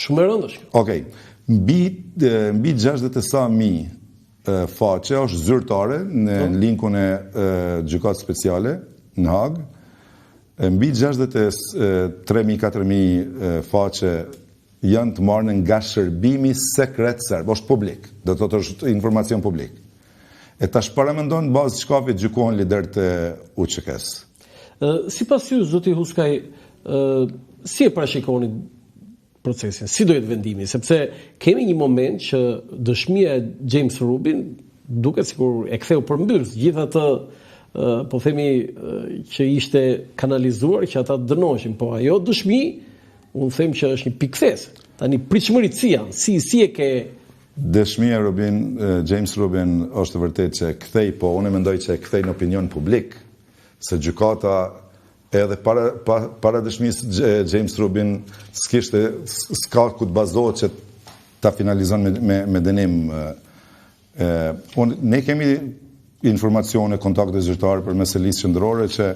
Shumë e rëndë është. Okej. Mbi 60.000 faqe është zyrtare në linkun e gjykatës speciale në Hagë. Mbi 63.000-4.000 faqe janë të marrë nga shërbimi sekret serb, është publik, do të thotë është informacion publik. E tash paramendon në bazë çkapi gjykohen liderët e UÇK-s. Sipas ju, zoti Huskaj, si e parashikoni procesin, si do jetë vendimi, sepse kemi një moment që dëshmia e James Rubin duket sikur e ktheu përmbys gjithë atë po themi që ishte kanalizuar që ata dënoheshin, po ajo dëshmi unë them që është një pikthesë. Tani pritshmëritë si janë, si e ke dëshmia James Rubin është vërtet që kthej, po unë mendoj që e kthej në opinion publik, se gjykata edhe para dëshmisë James Rubin s'ka ku të bazohet që ta finalizon me dënim. Ne kemi informacione, kontakte zyrtare përmes listë qendrore që